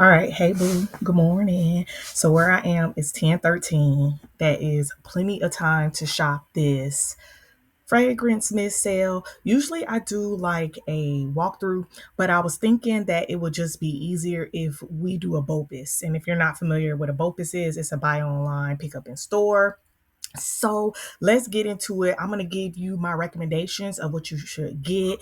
All right, hey boo, good morning. So where I am is 10:13. That is plenty of time to shop this fragrance mist sale. Usually I do like a walkthrough, but I was thinking that it would just be easier if we do a BOPIS. And if you're not familiar with a BOPIS is, it's a buy online, pick up in store. So let's get into it. I'm going to give you my recommendations of what you should get,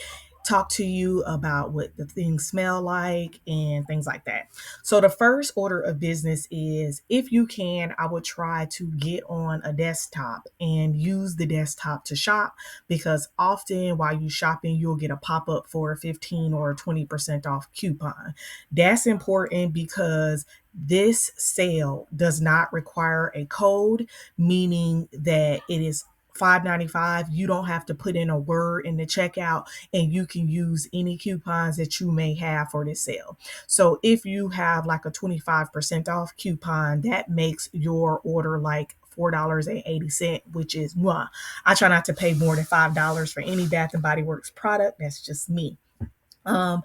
talk to you about what the things smell like, and things like that. So, the first order of business is if you can, I would try to get on a desktop and use the desktop to shop because often while you shopping, you'll get a pop up for a 15 or 20% off coupon. That's important because this sale does not require a code, meaning that it is 5.95. You don't have to put in a word in the checkout, and you can use any coupons that you may have for this sale. So if you have like a 25% off coupon, that makes your order like $4.80, which is mwah. I try not to pay more than $5 for any Bath and Body Works product. That's just me. Um,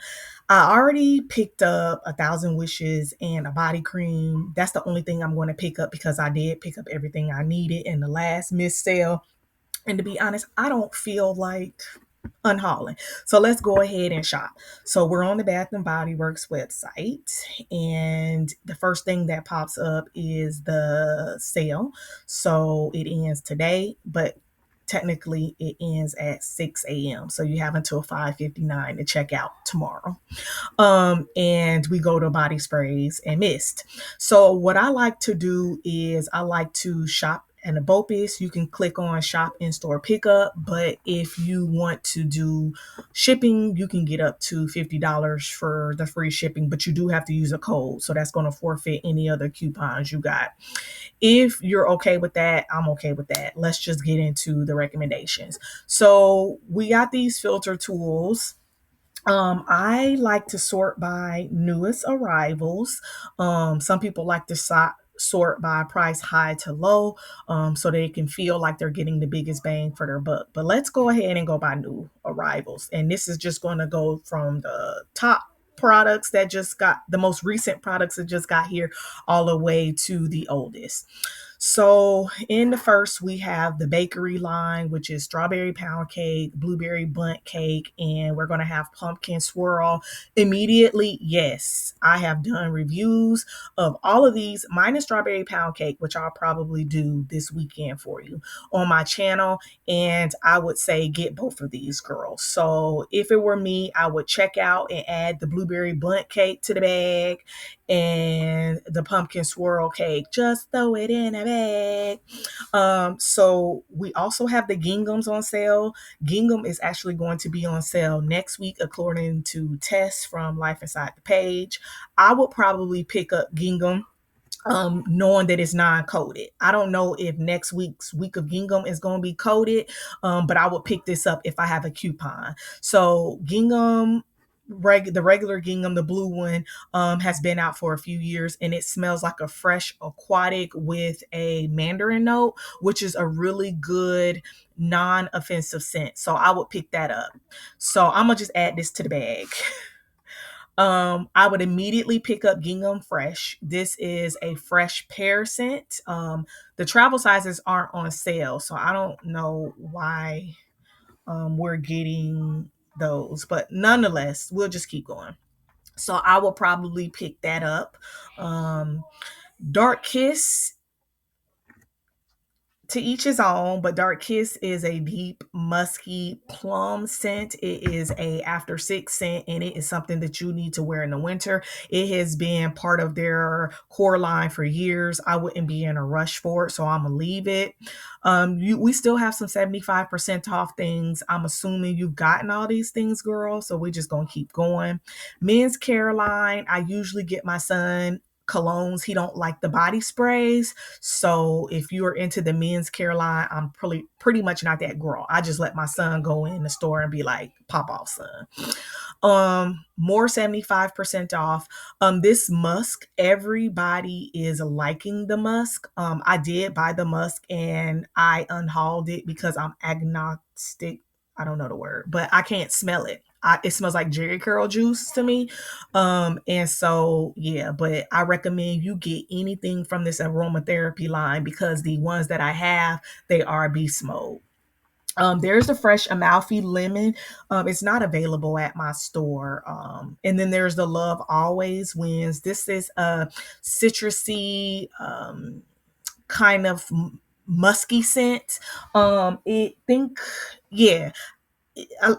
I already picked up a thousand wishes and a body cream. That's the only thing I'm going to pick up because I did pick up everything I needed in the last mist sale. And to be honest, I don't feel like unhauling. So let's go ahead and shop. So we're on the Bath and Body Works website, and the first thing that pops up is the sale. So it ends today, but technically it ends at 6 a.m. So you have until 5:59 to check out tomorrow. And we go to body sprays and mist. So what I like to do is I like to shop and a BOPIS, you can click on shop in store pickup. But if you want to do shipping, you can get up to $50 for the free shipping, but you do have to use a code. So that's going to forfeit any other coupons you got. If you're okay with that, I'm okay with that. Let's just get into the recommendations. So we got these filter tools. I like to sort by newest arrivals. Some people like to sort by price high to low, so they can feel like they're getting the biggest bang for their buck. But let's go ahead and go by new arrivals. And this is just going to go from the top products that just got the most recent products that just got here all the way to the oldest. So in the first, we have the bakery line, which is strawberry pound cake, blueberry bundt cake, and we're going to have pumpkin swirl. Immediately, yes, I have done reviews of all of these, minus strawberry pound cake, which I'll probably do this weekend for you on my channel. And I would say get both of these, girls. So if it were me, I would check out and add the blueberry bundt cake to the bag and the pumpkin swirl cake. Just throw it in a bag. So we also have the ginghams on sale. Gingham is actually going to be on sale next week, according to tests from Life Inside the Page. I would probably pick up gingham knowing that it's non-coded. I don't know if next week's week of gingham is going to be coded, but I would pick this up if I have a coupon. So gingham, the regular gingham, the blue one, has been out for a few years, and it smells like a fresh aquatic with a mandarin note, which is a really good non-offensive scent. So I would pick that up. So I'm gonna just add this to the bag. I would immediately pick up Gingham Fresh. This is a fresh pear scent. The travel sizes aren't on sale, so I don't know why we're getting those, but nonetheless, we'll just keep going. So I will probably pick that up. Um, Dark Kiss, to each his own, but Dark Kiss is a deep, musky plum scent. It is a after six scent, and it is something that you need to wear in the winter. It has been part of their core line for years. I wouldn't be in a rush for it, so I'm gonna leave it. We still have some 75% off things. I'm assuming you've gotten all these things, girl. So we're just gonna keep going. Men's care line. I usually get my son colognes. He don't like the body sprays. So if you're into the men's care line, I'm pretty much not that girl. I just let my son go in the store and be like, pop off, son. More 75% off. This musk, everybody is liking the musk. I did buy the musk and I unhauled it because I'm agnostic. I don't know the word, but I can't smell it. it smells like Jerry Curl juice to me. And so yeah, but I recommend you get anything from this aromatherapy line because the ones that I have, they are beast mode. There's the fresh Amalfi lemon. It's not available at my store. And then there's the Love Always Wins. This is a citrusy, kind of musky scent. It think, yeah, I,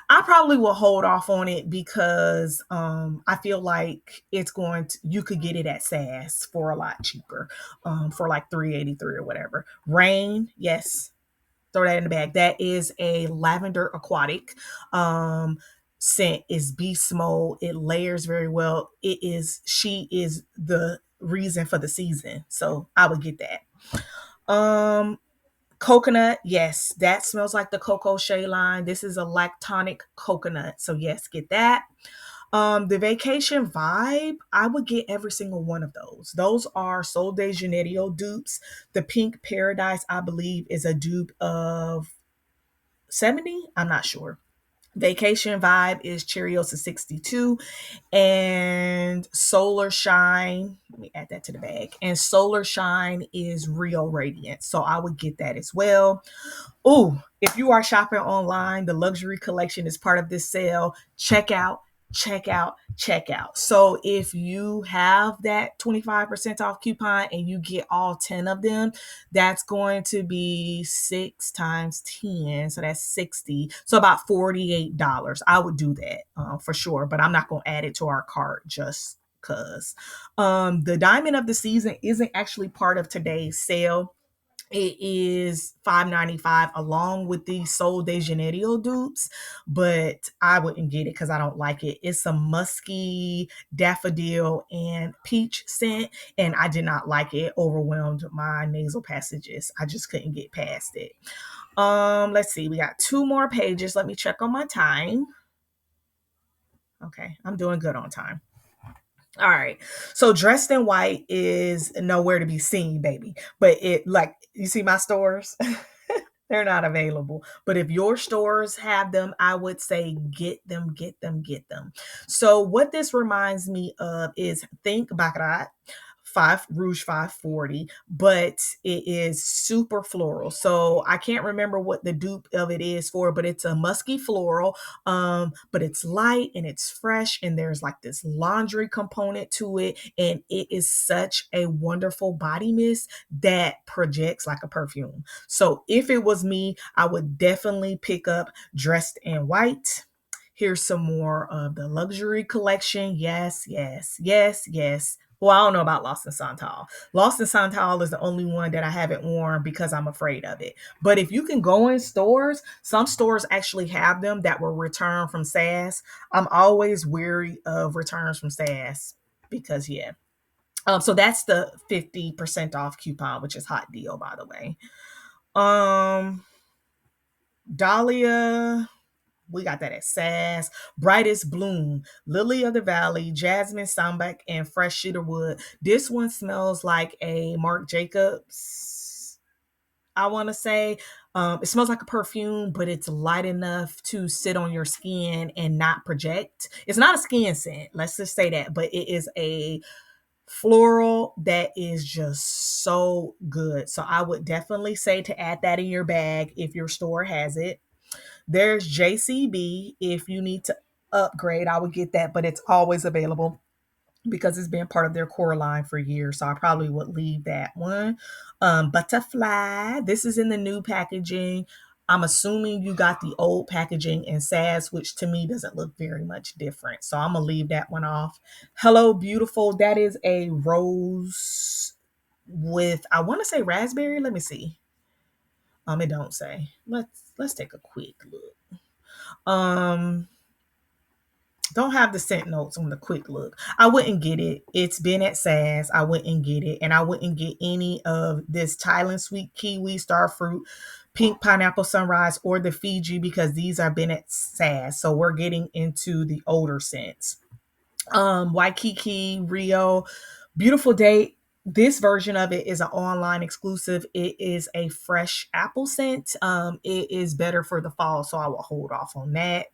I probably will hold off on it because I feel like it's going to, you could get it at SAS for a lot cheaper, for like 383 or whatever. Rain, yes, throw that in the bag. That is a lavender aquatic. Um, Scent is beast mode. It layers very well. She is the reason for the season. So I would get that. Coconut, yes, that smells like the Coco Shea line. This is a lactonic coconut. So yes, get that. The vacation vibe, I would get every single one of those. Those are Sol de Janeiro dupes. The pink paradise, I believe, is a dupe of 70. I'm not sure. Vacation vibe is Cheerios 62 and Solar Shine. Let me add that to the bag. And Solar Shine is Rio Radiant. So I would get that as well. Oh, if you are shopping online, the luxury collection is part of this sale. Check out, check out, check out. So if you have that 25% off coupon and you get all 10 of them, that's going to be 6 times 10. So that's 60. So about $48. I would do that for sure, but I'm not going to add it to our cart just because. The diamond of the season isn't actually part of today's sale. It is $5.95 along with the Sol de Janeiro dupes, but I wouldn't get it because I don't like it. It's a musky daffodil and peach scent, and I did not like it. Overwhelmed my nasal passages. I just couldn't get past it. Let's see. We got 2 more pages. Let me check on my time. Okay, I'm doing good on time. All right. So dressed in white is nowhere to be seen, baby. But it, like, you see my stores? They're not available. But if your stores have them, I would say get them, get them, get them. So what this reminds me of is think Baccarat. 540, but it is super floral. So I can't remember what the dupe of it is for, but it's a musky floral. But it's light and it's fresh, and there's like this laundry component to it, and it is such a wonderful body mist that projects like a perfume. So if it was me, I would definitely pick up Dressed in White. Here's some more of the luxury collection. Yes, yes, yes, yes. Well, I don't know about Lost in Santal. Lost in Santal is the only one that I haven't worn because I'm afraid of it. But if you can go in stores, some stores actually have them that were returned from SAS. I'm always weary of returns from SAS because, yeah. So that's the 50% off coupon, which is hot deal, by the way. Um, Dahlia, we got that at SAS. Brightest Bloom, Lily of the Valley, Jasmine Sambac, and Fresh Cedarwood. This one smells like a Marc Jacobs, I want to say. It smells like a perfume, but it's light enough to sit on your skin and not project. It's not a skin scent, let's just say that, but it is a floral that is just so good. So I would definitely say to add that in your bag if your store has it. There's JCB. If you need to upgrade, I would get that, but it's always available because it's been part of their core line for years. So I probably would leave that one. Butterfly. This is in the new packaging. I'm assuming you got the old packaging in SAS, which to me doesn't look very much different. So I'm going to leave that one off. Hello, Beautiful. That is a rose with, I want to say raspberry. Let me see. It don't say. Let's take a quick look. Um, don't have the scent notes on the quick look. I wouldn't get it. It's been at SAS. I wouldn't get it. And I wouldn't get any of this Thailand sweet kiwi, starfruit, pink pineapple sunrise, or the Fiji because these have been at SAS. So we're getting into the older scents. Waikiki, Rio, beautiful day. This version of it is an online exclusive. It is a fresh apple scent. It is better for the fall, so I will hold off on that.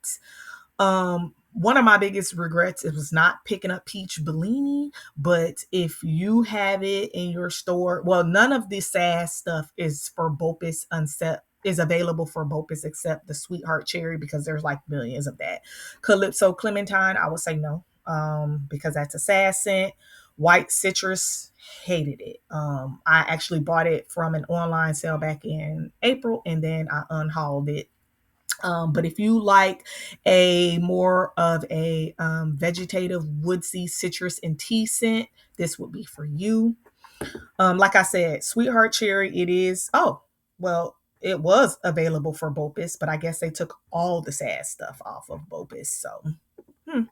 One of my biggest regrets it was not picking up peach Bellini, but if you have it in your store, well, none of this sass stuff is for Bopus unset is available for Bopus except the sweetheart cherry because there's like millions of that. Calypso clementine, I would say no, because that's a sass scent. White citrus, hated it. I actually bought it from an online sale back in April and then I unhauled it. But if you like a more of a vegetative, woodsy, citrus, and tea scent, this would be for you. Like I said, Sweetheart Cherry, it is. Oh, well, it was available for Bopus, but I guess they took all the sad stuff off of Bopus. So, hmm.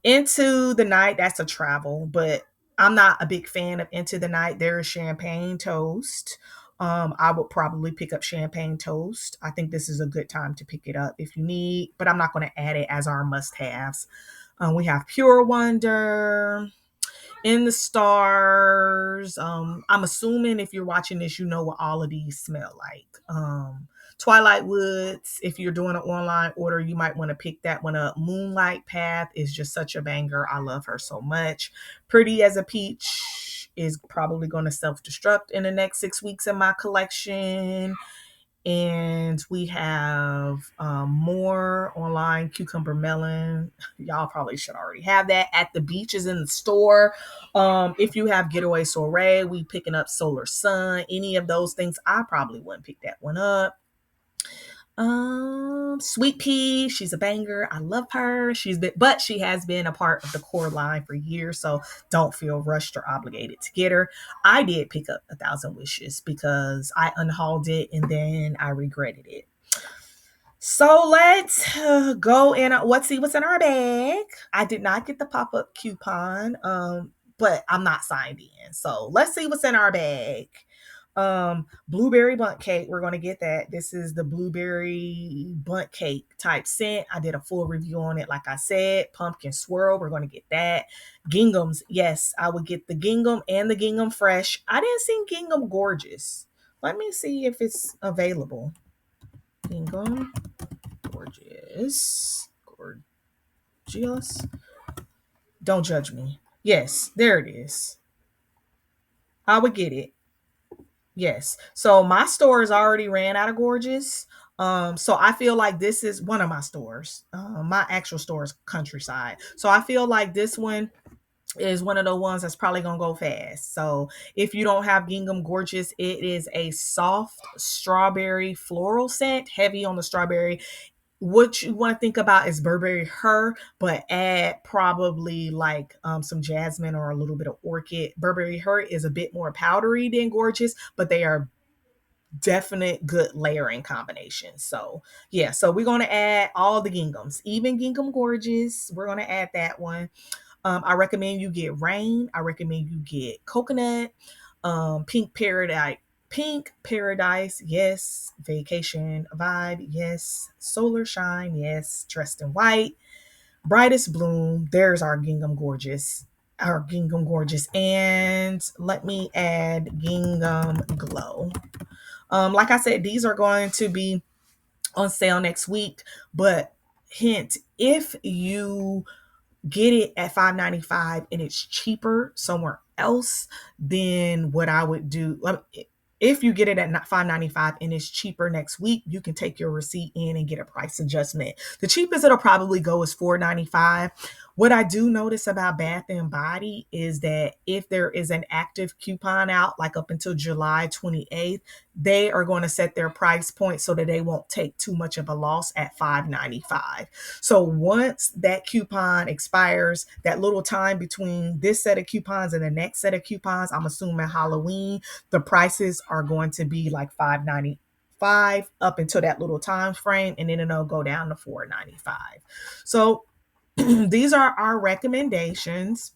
Into the Night, that's a travel, but I'm not a big fan of Into the Night. There is champagne toast. I would probably pick up champagne toast. I think this is a good time to pick it up if you need, but I'm not going to add it as our must haves. We have Pure Wonder, In the Stars. I'm assuming if you're watching this, you know what all of these smell like. Twilight Woods, if you're doing an online order, you might want to pick that one up. Moonlight Path is just such a banger. I love her so much. Pretty as a Peach is probably going to self destruct in the next 6 weeks in my collection. And we have more online cucumber melon. Y'all probably should already have that. At the Beaches in the store. If you have Getaway Soiree, we picking up Solar Sun. Any of those things, I probably wouldn't pick that one up. Sweet Pea, she's a banger. I love her. But she has been a part of the core line for years, so don't feel rushed or obligated to get her. I did pick up A Thousand Wishes because I unhauled it and then I regretted it. So let's go in. Let's see what's in our bag. I did not get the pop up coupon, but I'm not signed in. So let's see what's in our bag. Blueberry bundt cake, we're going to get that. This is the blueberry bundt cake type scent. I did a full review on it, like I said. Pumpkin swirl, we're going to get that. Ginghams, yes, I would get the gingham and the gingham fresh. I didn't see gingham gorgeous. Let me see if it's available. Gingham gorgeous. Gorgeous. Don't judge me. Yes, there it is. I would get it. Yes. So my stores already ran out of gorgeous. So I feel like this is one of my stores. My actual store is Countryside. So I feel like this one is one of the ones that's probably gonna go fast. So if you don't have Gingham Gorgeous, it is a soft strawberry floral scent, heavy on the strawberry. What you want to think about is Burberry Her, but add probably like some jasmine or a little bit of orchid. Burberry Her is a bit more powdery than Gorgeous, but they are definite good layering combinations. So yeah, so we're going to add all the ginghams, even Gingham Gorgeous. We're going to add that one. I recommend you get Rain. I recommend you get Coconut, Pink Paradise. Pink Paradise, yes. Vacation Vibe, yes. Solar Shine, yes. Dressed in White. Brightest Bloom, there's our Gingham Gorgeous. Our Gingham Gorgeous. And let me add Gingham Glow. Like I said, these are going to be on sale next week. But hint, if you get it at $5.95 and it's cheaper somewhere else, then what I would do, if you get it at $5.95 and it's cheaper next week, you can take your receipt in and get a price adjustment. The cheapest it'll probably go is $4.95. What I do notice about Bath and Body is that if there is an active coupon out, like up until July 28th, they are going to set their price point so that they won't take too much of a loss at $5.95. So once that coupon expires, that little time between this set of coupons and the next set of coupons, I'm assuming Halloween, the prices are going to be like $5.95 up until that little time frame, and then it'll go down to $4.95. So these are our recommendations.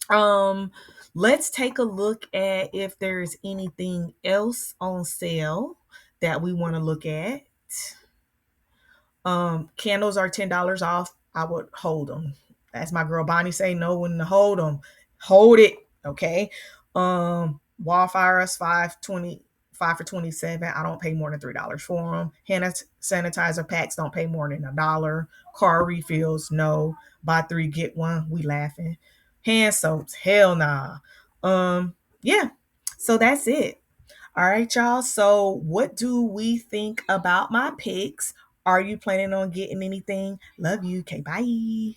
Um, let's take a look at if there's anything else on sale that we want to look at. Candles are $10 off. I would hold them. As my girl Bonnie say, know when to hold them. Hold it. Okay. Wildfires 5 for 27. I don't pay more than $3 for them. Hand sanitizer packs don't pay more than $1. Car refills, no. Buy three, get one. We laughing. Hand soaps, hell nah. Yeah. So that's it. All right, y'all. So what do we think about my picks? Are you planning on getting anything? Love you. Okay, bye.